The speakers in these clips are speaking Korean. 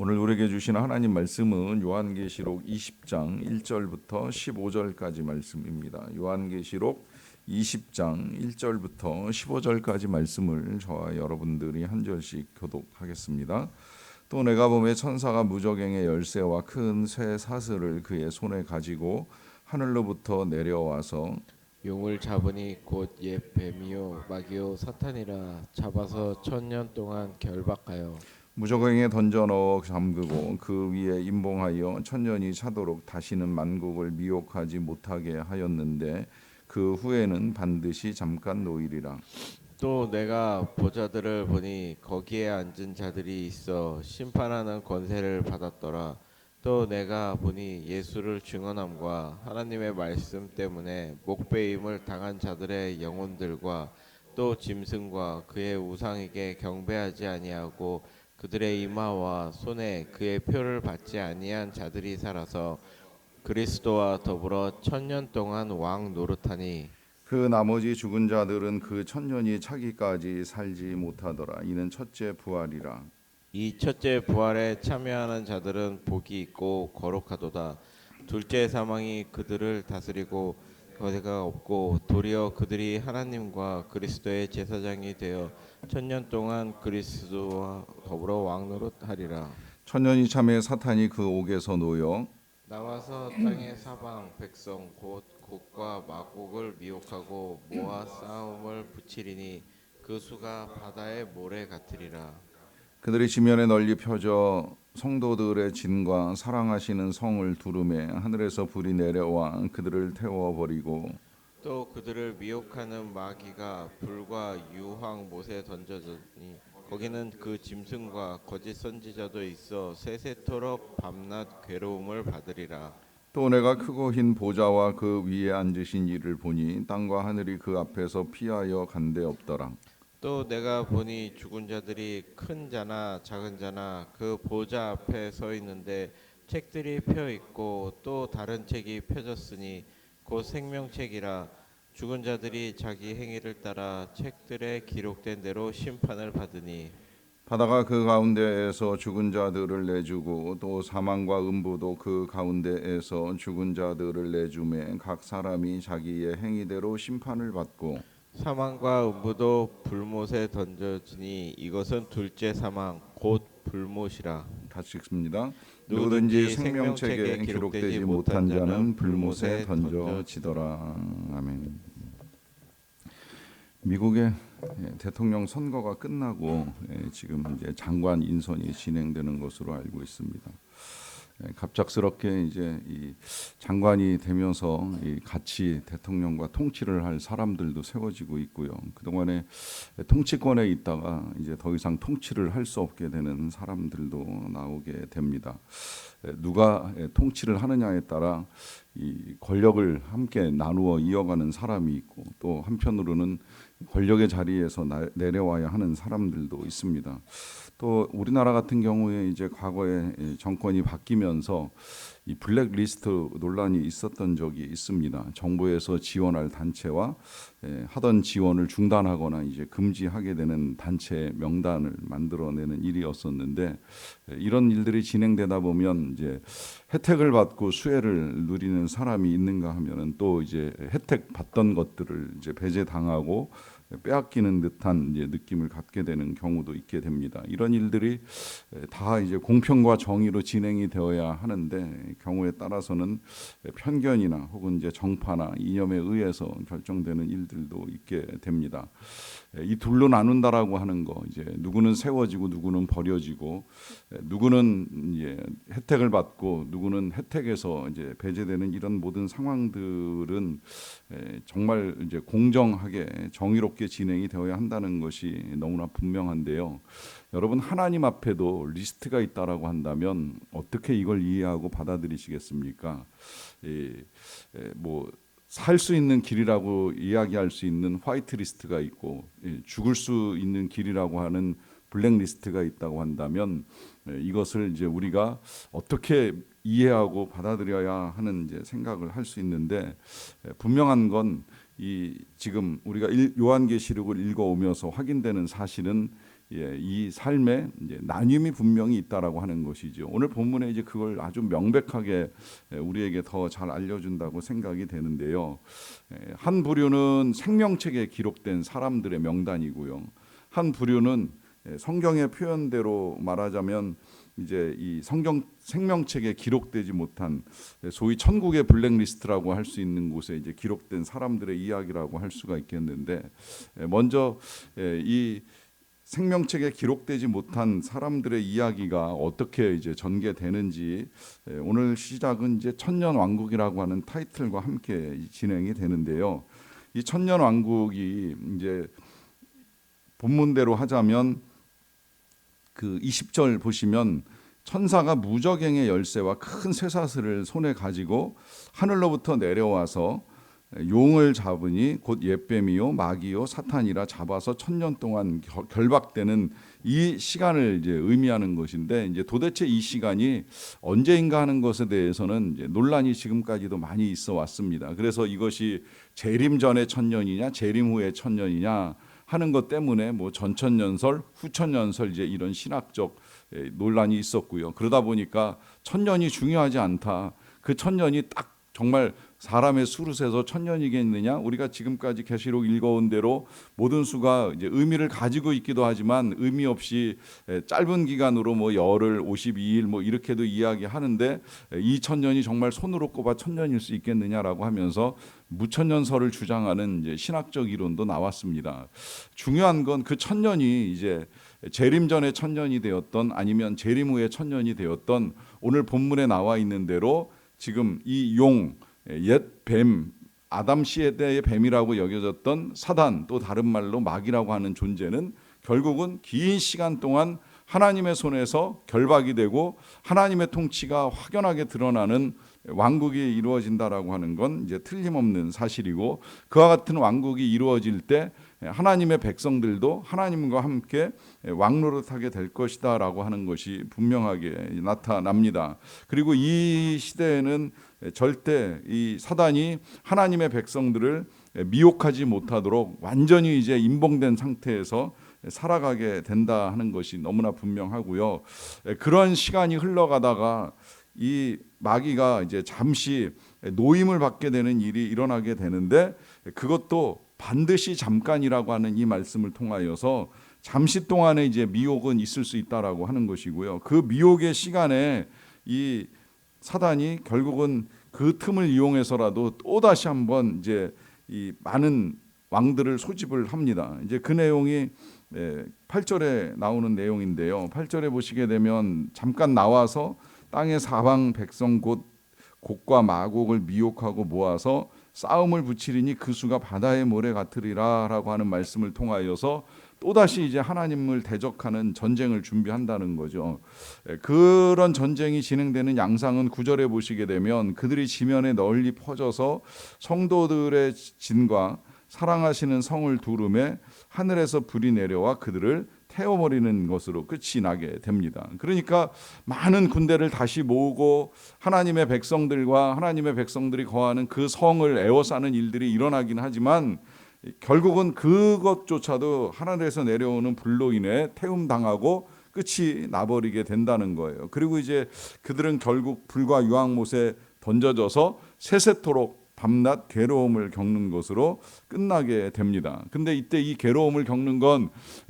오늘 우리에게 주신 하나님 말씀은 요한계시록 20장 1절부터 15절까지 말씀입니다. 요한계시록 20장 1절부터 15절까지 말씀을 저와 여러분들이 한 절씩 교독하겠습니다. 또 내가 보매 천사가 무저갱의 열쇠와 큰 쇠 사슬을 그의 손에 가지고 하늘로부터 내려와서 용을 잡으니 곧 옛 뱀이요 마귀요 사탄이라 잡아서 1000년 동안 결박하여 무저갱에 던져 넣어 잠그고 그 위에 임봉하여 천년이 차도록 다시는 만국을 미혹하지 못하게 하였는데 그 후에는 반드시 잠깐 노일이라. 또 내가 보좌들을 보니 거기에 앉은 자들이 있어 심판하는 권세를 받았더라. 또 내가 보니 예수를 증언함과 하나님의 말씀 때문에 목배임을 당한 자들의 영혼들과 또 짐승과 그의 우상에게 경배하지 아니하고 그들의 이마와 손에 그의 표를 받지 아니한 자들이 살아서 그리스도와 더불어 1000년 동안 왕 노릇하니 그 나머지 죽은 자들은 그 천년이 차기까지 살지 못하더라. 이는 첫째 부활이라. 이 첫째 부활에 참여하는 자들은 복이 있고 거룩하도다. 둘째 사망이 그들을 다스리고 거대가 없고 도리어 그들이 하나님과 그리스도의 제사장이 되어 1000년 동안 그리스도와 더불어 왕노릇하리라. 천년이 참에 사탄이 그 옥에서 놓여 나와서 땅의 사방 백성 곧 곡과 마곡을 미혹하고 모아 싸움을 붙이리니 그 수가 바다의 모래 같으리라. 그들이 지면에 널리 펴져 성도들의 진과 사랑하시는 성을 두르매 하늘에서 불이 내려와 그들을 태워버리고 또 그들을 미혹하는 마귀가 불과 유황 못에 던져졌니 거기는 그 짐승과 거짓 선지자도 있어 세세토록 밤낮 괴로움을 받으리라. 또 내가 크고 흰 보좌와 그 위에 앉으신 이를 보니 땅과 하늘이 그 앞에서 피하여 간데 없더라. 또 내가 보니 죽은 자들이 큰 자나 작은 자나 그 보좌 앞에 서 있는데 책들이 펴 있고 또 다른 책이 펴졌으니 곧 생명책이라. 죽은 자들이 자기 행위를 따라 책들에 기록된 대로 심판을 받으니 바다가 그 가운데에서 죽은 자들을 내주고 또 사망과 음부도 그 가운데에서 죽은 자들을 내주매 각 사람이 자기의 행위대로 심판을 받고 사망과 음부도 불못에 던져지니 이것은 둘째 사망 곧 불못이라. 다시 읽습니다. 누구든지 누구든지 생명책에 기록되지 못한 자는 불못에 던져지더라. 아멘. 미국의 대통령 선거가 끝나고 지금 이제 장관 인선이 진행되는 것으로 알고 있습니다. 갑작스럽게 이제 이 장관이 되면서 같이 대통령과 통치를 할 사람들도 세워지고 있고요. 그동안에 통치권에 있다가 이제 더 이상 통치를 할 수 없게 되는 사람들도 나오게 됩니다. 누가 통치를 하느냐에 따라 이 권력을 함께 나누어 이어가는 사람이 있고 또 한편으로는 권력의 자리에서 내려와야 하는 사람들도 있습니다. 또 우리나라 같은 경우에 이제 과거에 정권이 바뀌면서 이 블랙리스트 논란이 있었던 적이 있습니다. 정부에서 지원할 단체와 하던 지원을 중단하거나 이제 금지하게 되는 단체 명단을 만들어내는 일이었었는데 이런 일들이 진행되다 보면 이제 혜택을 받고 수혜를 누리는 사람이 있는가 하면은 또 이제 혜택 받던 것들을 이제 배제당하고 빼앗기는 듯한 이제 느낌을 갖게 되는 경우도 있게 됩니다. 이런 일들이 다 이제 공평과 정의로 진행이 되어야 하는데 경우에 따라서는 편견이나 혹은 이제 정파나 이념에 의해서 결정되는 일들도 있게 됩니다. 이 둘로 나눈다라고 하는 거 이제 누구는 세워지고 누구는 버려지고 누구는 이제 혜택을 받고 누구는 혜택에서 이제 배제되는 이런 모든 상황들은 정말 이제 공정하게 정의롭게 진행이 되어야 한다는 것이 너무나 분명한데요. 여러분 하나님 앞에도 리스트가 있다라고 한다면 어떻게 이걸 이해하고 받아들이시겠습니까? 뭐 살 수 있는 길이라고 이야기할 수 있는 화이트 리스트가 있고 죽을 수 있는 길이라고 하는 블랙 리스트가 있다고 한다면 이것을 이제 우리가 어떻게 이해하고 받아들여야 하는 이제 생각을 할 수 있는데 분명한 건 이 지금 우리가 요한계시록을 읽어오면서 확인되는 사실은 이 삶에 이제 나뉨이 분명히 있다라고 하는 것이죠. 오늘 본문에 이제 그걸 아주 명백하게 우리에게 더 잘 알려준다고 생각이 되는데요. 한 부류는 생명책에 기록된 사람들의 명단이고요. 한 부류는 성경의 표현대로 말하자면 이제 이 성경 생명책에 기록되지 못한 소위 천국의 블랙리스트라고 할 수 있는 곳에 이제 기록된 사람들의 이야기라고 할 수가 있겠는데, 먼저 이 생명책에 기록되지 못한 사람들의 이야기가 어떻게 이제 전개되는지, 오늘 시작은 이제 천년 왕국이라고 하는 타이틀과 함께 진행이 되는데요. 이 천년 왕국이 이제 본문대로 하자면 그 20절 보시면 천사가 무저갱의 열쇠와 큰 쇠사슬을 손에 가지고 하늘로부터 내려와서 용을 잡으니 곧 옛뱀이요 마귀요 사탄이라 잡아서 천년 동안 결박되는 이 시간을 이제 의미하는 것인데, 이제 도대체 이 시간이 언제인가 하는 것에 대해서는 이제 논란이 지금까지도 많이 있어 왔습니다. 그래서 이것이 재림 전의 천년이냐 재림 후의 천년이냐 하는 것 때문에 뭐 전천년설, 후천년설 이제 이런 신학적 논란이 있었고요. 그러다 보니까 천년이 중요하지 않다. 그 천년이 딱 정말 사람의 수로 세서 천년이겠느냐? 우리가 지금까지 계시록 읽어온 대로 모든 수가 이제 의미를 가지고 있기도 하지만 의미 없이 짧은 기간으로 뭐 열흘, 52일 뭐 이렇게도 이야기하는데, 이 천년이 정말 손으로 꼽아 천년일 수 있겠느냐라고 하면서 무천년설을 주장하는 이제 신학적 이론도 나왔습니다. 중요한 건 그 천년이 이제 재림 전의 천년이 되었던 아니면 재림 후의 천년이 되었던, 오늘 본문에 나와 있는 대로 지금 이 용, 옛 뱀, 아담 시대의 뱀이라고 여겨졌던 사단, 또 다른 말로 마귀라고 하는 존재는 결국은 긴 시간 동안 하나님의 손에서 결박이 되고 하나님의 통치가 확연하게 드러나는 왕국이 이루어진다라고 하는 건 이제 틀림없는 사실이고, 그와 같은 왕국이 이루어질 때 하나님의 백성들도 하나님과 함께 왕노릇하게 될 것이다라고 하는 것이 분명하게 나타납니다. 그리고 이 시대에는 절대 이 사단이 하나님의 백성들을 미혹하지 못하도록 완전히 이제 임봉된 상태에서 살아가게 된다 하는 것이 너무나 분명하고요. 그런 시간이 흘러가다가 이 마귀가 이제 잠시 노임을 받게 되는 일이 일어나게 되는데, 그것도 반드시 잠깐이라고 하는 이 말씀을 통하여서 잠시 동안의 이제 미혹은 있을 수 있다라고 하는 것이고요. 그 미혹의 시간에 이 사단이 결국은 그 틈을 이용해서라도 또 다시 한번 이제 이 많은 왕들을 소집을 합니다. 이제 그 내용이 8절에 나오는 내용인데요. 8절에 보시게 되면 잠깐 나와서 땅의 사방 백성 곧 곡과 마곡을 미혹하고 모아서 싸움을 붙이리니 그 수가 바다의 모래 같으리라 라고 하는 말씀을 통하여서 또다시 이제 하나님을 대적하는 전쟁을 준비한다는 거죠. 그런 전쟁이 진행되는 양상은 9절에 보시게 되면 그들이 지면에 널리 퍼져서 성도들의 진과 사랑하시는 성을 두름에 하늘에서 불이 내려와 그들을 태워버리는 것으로 끝이 나게 됩니다. 그러니까 많은 군대를 다시 모으고 하나님의 백성들과 하나님의 백성들이 거하는 그 성을 에워싸는 일들이 일어나긴 하지만 결국은 그것조차도 하늘에서 내려오는 불로 인해 태움당하고 끝이 나버리게 된다는 거예요. 그리고 이제 그들은 결국 불과 유황못에 던져져서 세세토록 밤낮 괴로움을 겪는 것으로 끝나게 됩니다. 근데 이때 이 괴로움을 겪는 건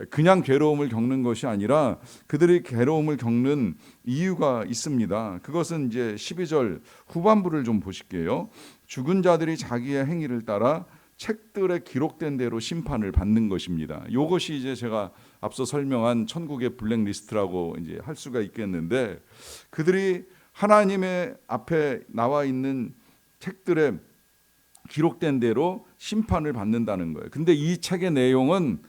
그냥 괴로움을 겪는 것이 아니라 그들이 괴로움을 겪는 이유가 있습니다. 그것은 이제 12절 후반부를 좀 보실게요. 죽은 자들이 자기의 행위를 따라 책들에 기록된 대로 심판을 받는 것입니다. 이것이 이제 제가 앞서 설명한 천국의 블랙리스트라고 이제 할 수가 있겠는데, 그들이 하나님의 앞에 나와 있는 책들에 기록된 대로 심판을 받는다는 거예요. 근데 이 책의 내용은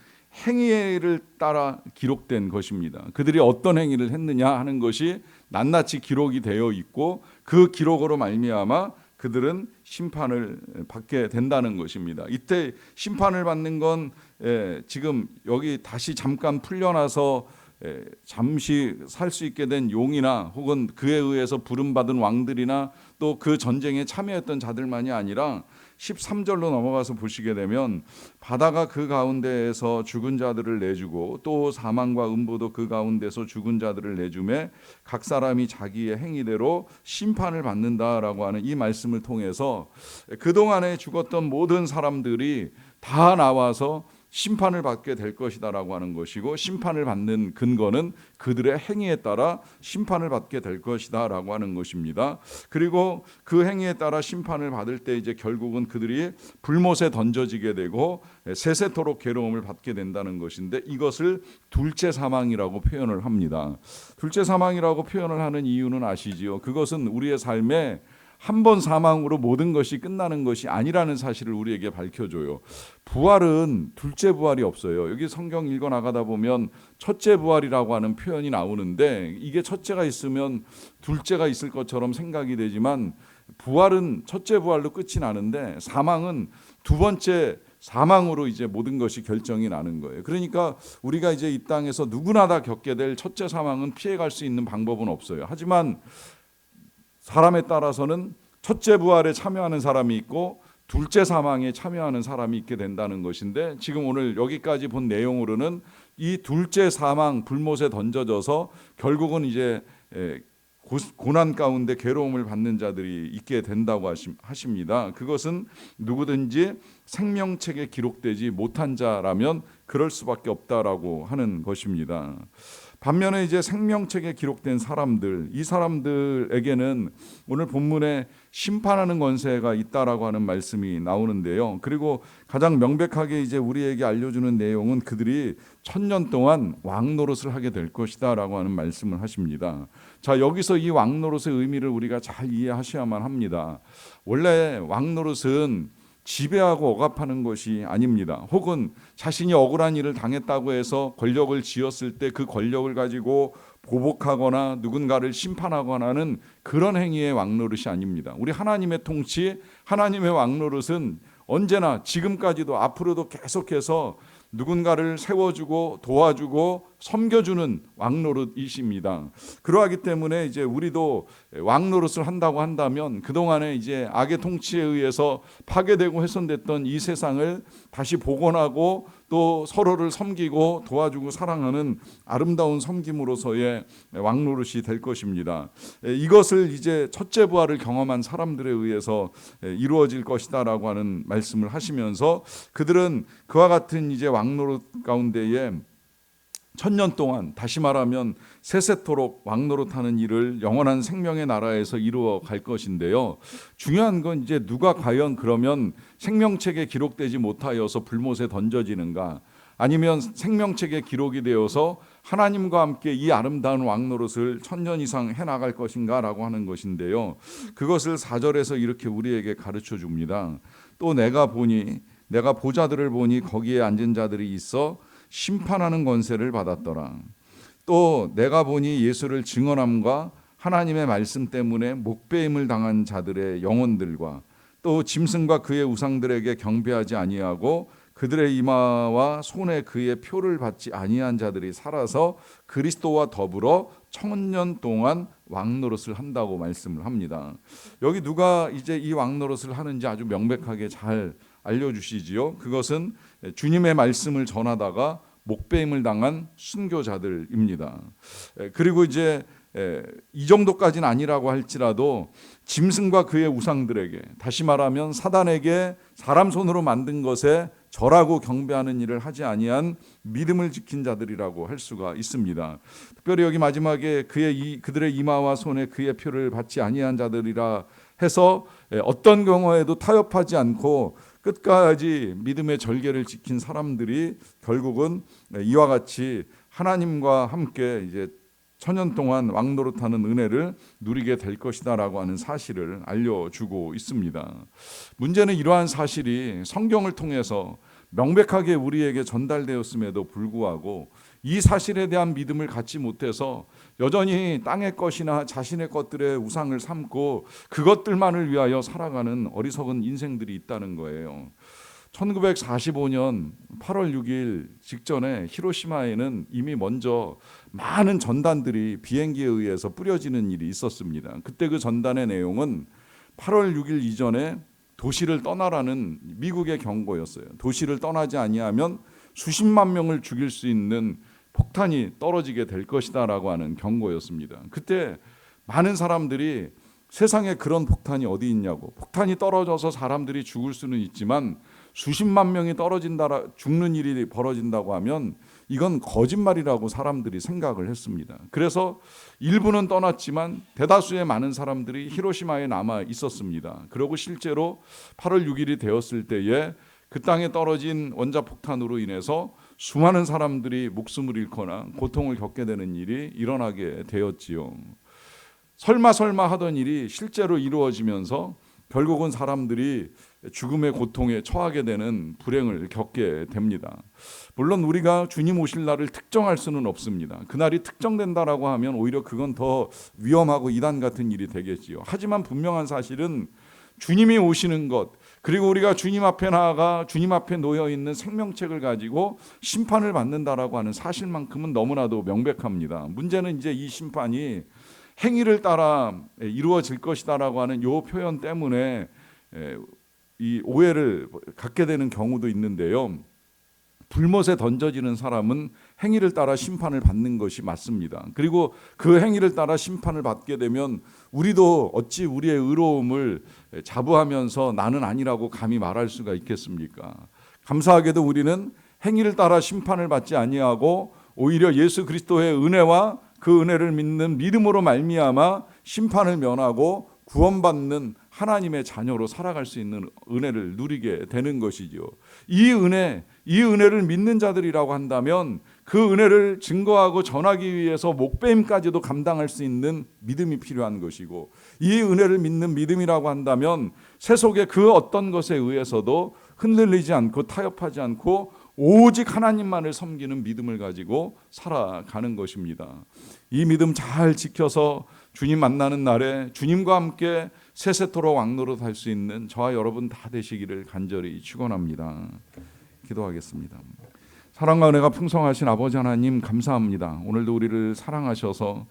행위를 따라 기록된 것입니다. 그들이 어떤 행위를 했느냐 하는 것이 낱낱이 기록이 되어 있고, 그 기록으로 말미암아 그들은 심판을 받게 된다는 것입니다. 이때 심판을 받는 건 지금 여기 다시 잠깐 풀려나서 잠시 살 수 있게 된 용이나 혹은 그에 의해서 부름받은 왕들이나 또 그 전쟁에 참여했던 자들만이 아니라 13절로 넘어가서 보시게 되면 바다가 그 가운데에서 죽은 자들을 내주고 또 사망과 음부도 그 가운데서 죽은 자들을 내주매 각 사람이 자기의 행위대로 심판을 받는다라고 하는 이 말씀을 통해서 그동안에 죽었던 모든 사람들이 다 나와서 심판을 받게 될 것이다라고 하는 것이고, 심판을 받는 근거는 그들의 행위에 따라 심판을 받게 될 것이다라고 하는 것입니다. 그리고 그 행위에 따라 심판을 받을 때 이제 결국은 그들이 불못에 던져지게 되고 세세토록 괴로움을 받게 된다는 것인데, 이것을 둘째 사망이라고 표현을 합니다. 둘째 사망이라고 표현을 하는 이유는 아시지요? 그것은 우리의 삶에 한 번 사망으로 모든 것이 끝나는 것이 아니라는 사실을 우리에게 밝혀줘요. 부활은 둘째 부활이 없어요. 여기 성경 읽어나가다 보면 첫째 부활이라고 하는 표현이 나오는데, 이게 첫째가 있으면 둘째가 있을 것처럼 생각이 되지만, 부활은 첫째 부활로 끝이 나는데 사망은 두 번째 사망으로 이제 모든 것이 결정이 나는 거예요. 그러니까 우리가 이제 이 땅에서 누구나 다 겪게 될 첫째 사망은 피해갈 수 있는 방법은 없어요. 하지만 사람에 따라서는 첫째 부활에 참여하는 사람이 있고 둘째 사망에 참여하는 사람이 있게 된다는 것인데, 지금 오늘 여기까지 본 내용으로는 이 둘째 사망, 불못에 던져져서 결국은 이제 고난 가운데 괴로움을 받는 자들이 있게 된다고 하십니다. 그것은 누구든지 생명책에 기록되지 못한 자라면 그럴 수밖에 없다라고 하는 것입니다. 반면에 이제 생명책에 기록된 사람들, 이 사람들에게는 오늘 본문에 심판하는 권세가 있다라고 하는 말씀이 나오는데요. 그리고 가장 명백하게 이제 우리에게 알려주는 내용은 그들이 1000년 동안 왕노릇을 하게 될 것이다라고 하는 말씀을 하십니다. 자, 여기서 이 왕노릇의 의미를 우리가 잘 이해하셔야만 합니다. 원래 왕노릇은 지배하고 억압하는 것이 아닙니다. 혹은 자신이 억울한 일을 당했다고 해서 권력을 쥐었을 때 그 권력을 가지고 보복하거나 누군가를 심판하거나는 그런 행위의 왕노릇이 아닙니다. 우리 하나님의 통치, 하나님의 왕노릇은 언제나 지금까지도 앞으로도 계속해서 누군가를 세워주고 도와주고 섬겨주는 왕노릇이십니다. 그러하기 때문에 이제 우리도 왕노릇을 한다고 한다면 그동안에 이제 악의 통치에 의해서 파괴되고 훼손됐던 이 세상을 다시 복원하고 또 서로를 섬기고 도와주고 사랑하는 아름다운 섬김으로서의 왕노릇이 될 것입니다. 이것을 이제 첫째 부활을 경험한 사람들에 의해서 이루어질 것이다라고 하는 말씀을 하시면서, 그들은 그와 같은 이제 왕노릇 가운데에 1000년 동안, 다시 말하면 세세토록 왕노릇하는 일을 영원한 생명의 나라에서 이루어 갈 것인데요. 중요한 건 이제 누가 과연 그러면 생명책에 기록되지 못하여서 불못에 던져지는가, 아니면 생명책에 기록이 되어서 하나님과 함께 이 아름다운 왕노릇을 1000년 이상 해나갈 것인가라고 하는 것인데요. 그것을 4절에서 이렇게 우리에게 가르쳐 줍니다. 또 내가 보자들을 보니 거기에 앉은 자들이 있어 심판하는 권세를 받았더라. 또 내가 보니 예수를 증언함과 하나님의 말씀 때문에 목배임을 당한 자들의 영혼들과 또 짐승과 그의 우상들에게 경배하지 아니하고 그들의 이마와 손에 그의 표를 받지 아니한 자들이 살아서 그리스도와 더불어 1000년 동안 왕노릇을 한다고 말씀을 합니다. 여기 누가 이제 이 왕노릇을 하는지 아주 명백하게 잘 알려주시지요. 그것은 주님의 말씀을 전하다가 목배임을 당한 순교자들입니다. 그리고 이제 이 정도까지는 아니라고 할지라도 짐승과 그의 우상들에게, 다시 말하면 사단에게 사람 손으로 만든 것에 절하고 경배하는 일을 하지 아니한 믿음을 지킨 자들이라고 할 수가 있습니다. 특별히 여기 마지막에 그들의 이마와 손에 그의 표를 받지 아니한 자들이라 해서 어떤 경우에도 타협하지 않고 끝까지 믿음의 절개를 지킨 사람들이 결국은 이와 같이 하나님과 함께 이제 1000년 동안 왕노릇하는 은혜를 누리게 될 것이다라고 하는 사실을 알려주고 있습니다. 문제는 이러한 사실이 성경을 통해서 명백하게 우리에게 전달되었음에도 불구하고 이 사실에 대한 믿음을 갖지 못해서 여전히 땅의 것이나 자신의 것들의 우상을 삼고 그것들만을 위하여 살아가는 어리석은 인생들이 있다는 거예요. 1945년 8월 6일 직전에 히로시마에는 이미 먼저 많은 전단들이 비행기에 의해서 뿌려지는 일이 있었습니다. 그때 그 전단의 내용은 8월 6일 이전에 도시를 떠나라는 미국의 경고였어요. 도시를 떠나지 아니하면 수십만 명을 죽일 수 있는 폭탄이 떨어지게 될 것이다라고 하는 경고였습니다. 그때 많은 사람들이 세상에 그런 폭탄이 어디 있냐고, 폭탄이 떨어져서 사람들이 죽을 수는 있지만 수십만 명이 죽는 일이 벌어진다고 하면 이건 거짓말이라고 사람들이 생각을 했습니다. 그래서 일부는 떠났지만 대다수의 많은 사람들이 히로시마에 남아 있었습니다. 그리고 실제로 8월 6일이 되었을 때에 그 땅에 떨어진 원자폭탄으로 인해서 수많은 사람들이 목숨을 잃거나 고통을 겪게 되는 일이 일어나게 되었지요. 설마 하던 일이 실제로 이루어지면서 결국은 사람들이 죽음의 고통에 처하게 되는 불행을 겪게 됩니다. 물론 우리가 주님 오실 날을 특정할 수는 없습니다. 그날이 특정된다라고 하면 오히려 그건 더 위험하고 이단 같은 일이 되겠지요. 하지만 분명한 사실은 주님이 오시는 것, 그리고 우리가 주님 앞에 나아가 주님 앞에 놓여 있는 생명책을 가지고 심판을 받는다라고 하는 사실만큼은 너무나도 명백합니다. 문제는 이제 이 심판이 행위를 따라 이루어질 것이다라고 하는 이 표현 때문에 이 오해를 갖게 되는 경우도 있는데요. 불못에 던져지는 사람은 행위를 따라 심판을 받는 것이 맞습니다. 그리고 그 행위를 따라 심판을 받게 되면 우리도 어찌 우리의 의로움을 자부하면서 나는 아니라고 감히 말할 수가 있겠습니까? 감사하게도 우리는 행위를 따라 심판을 받지 아니하고 오히려 예수 그리스도의 은혜와 그 은혜를 믿는 믿음으로 말미암아 심판을 면하고 구원받는 하나님의 자녀로 살아갈 수 있는 은혜를 누리게 되는 것이죠. 이 은혜를 믿는 자들이라고 한다면 그 은혜를 증거하고 전하기 위해서 목배임까지도 감당할 수 있는 믿음이 필요한 것이고, 이 은혜를 믿는 믿음이라고 한다면 세속의 그 어떤 것에 의해서도 흔들리지 않고 타협하지 않고 오직 하나님만을 섬기는 믿음을 가지고 살아가는 것입니다. 이 믿음 잘 지켜서 주님 만나는 날에 주님과 함께 세세토록 왕노릇할 수 있는 저와 여러분 다 되시기를 간절히 축원합니다. 기도하겠습니다. 사랑과 은혜가 풍성하신 아버지 하나님 감사합니다. 오늘도 우리를 사랑하셔서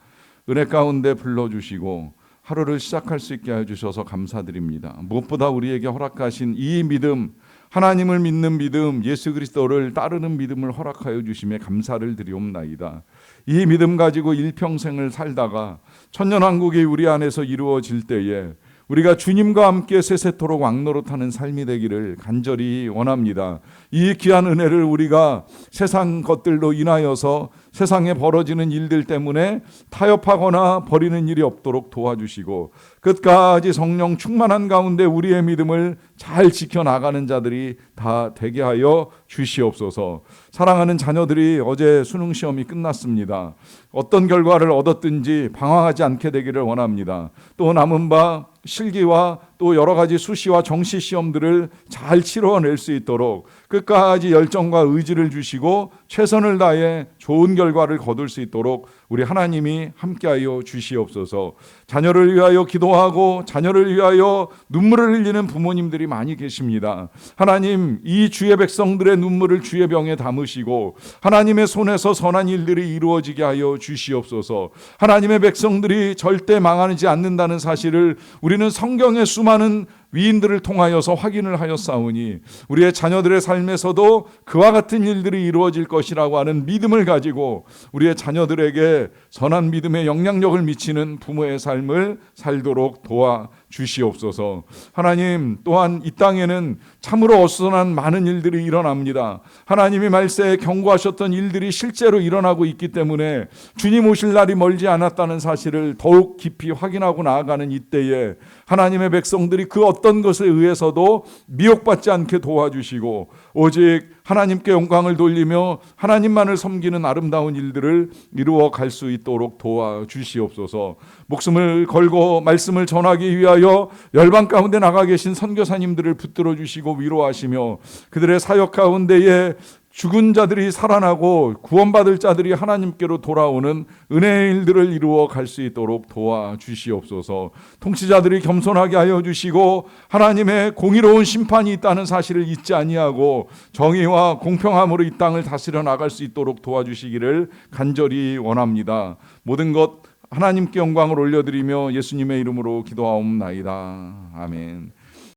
은혜 가운데 불러주시고 하루를 시작할 수 있게 해주셔서 감사드립니다. 무엇보다 우리에게 허락하신 이 믿음, 하나님을 믿는 믿음, 예수 그리스도를 따르는 믿음을 허락하여 주심에 감사를 드리옵나이다. 이 믿음 가지고 일평생을 살다가 천년왕국이 우리 안에서 이루어질 때에 우리가 주님과 함께 세세토록 왕노릇하는 삶이 되기를 간절히 원합니다. 이 귀한 은혜를 우리가 세상 것들로 인하여서 세상에 벌어지는 일들 때문에 타협하거나 버리는 일이 없도록 도와주시고 끝까지 성령 충만한 가운데 우리의 믿음을 잘 지켜나가는 자들이 다 되게 하여 주시옵소서. 사랑하는 자녀들이 어제 수능시험이 끝났습니다. 어떤 결과를 얻었든지 방황하지 않게 되기를 원합니다. 또 남은 바 실기와 또 여러 가지 수시와 정시 시험들을 잘 치러낼 수 있도록 끝까지 열정과 의지를 주시고 최선을 다해 좋은 결과를 거둘 수 있도록 우리 하나님이 함께하여 주시옵소서. 자녀를 위하여 기도하고 자녀를 위하여 눈물을 흘리는 부모님들이 많이 계십니다. 하나님, 이 주의 백성들의 눈물을 주의 병에 담으시고 하나님의 손에서 선한 일들이 이루어지게 하여 주시옵소서. 하나님의 백성들이 절대 망하지 않는다는 사실을 우리는 성경의 수많은 위인들을 통하여서 확인을 하였사오니 우리의 자녀들의 삶에서도 그와 같은 일들이 이루어질 것이라고 하는 믿음을 가지고 우리의 자녀들에게 선한 믿음의 영향력을 미치는 부모의 삶을 살도록 도와주시옵소서. 하나님, 또한 이 땅에는 참으로 어수선한 많은 일들이 일어납니다. 하나님이 말세에 경고하셨던 일들이 실제로 일어나고 있기 때문에 주님 오실 날이 멀지 않았다는 사실을 더욱 깊이 확인하고 나아가는 이때에 하나님의 백성들이 그 어떤 것에 의해서도 미혹받지 않게 도와주시고 오직 하나님께 영광을 돌리며 하나님만을 섬기는 아름다운 일들을 이루어 갈 수 있도록 도와주시옵소서. 목숨을 걸고 말씀을 전하기 위하여 열방 가운데 나가 계신 선교사님들을 붙들어 주시고 위로하시며 그들의 사역 가운데에 죽은 자들이 살아나고 구원받을 자들이 하나님께로 돌아오는 은혜의 일들을 이루어 갈 수 있도록 도와주시옵소서. 통치자들이 겸손하게 하여 주시고 하나님의 공의로운 심판이 있다는 사실을 잊지 아니하고 정의와 공평함으로 이 땅을 다스려 나갈 수 있도록 도와주시기를 간절히 원합니다. 모든 것 하나님께 영광을 올려드리며 예수님의 이름으로 기도하옵나이다. 아멘.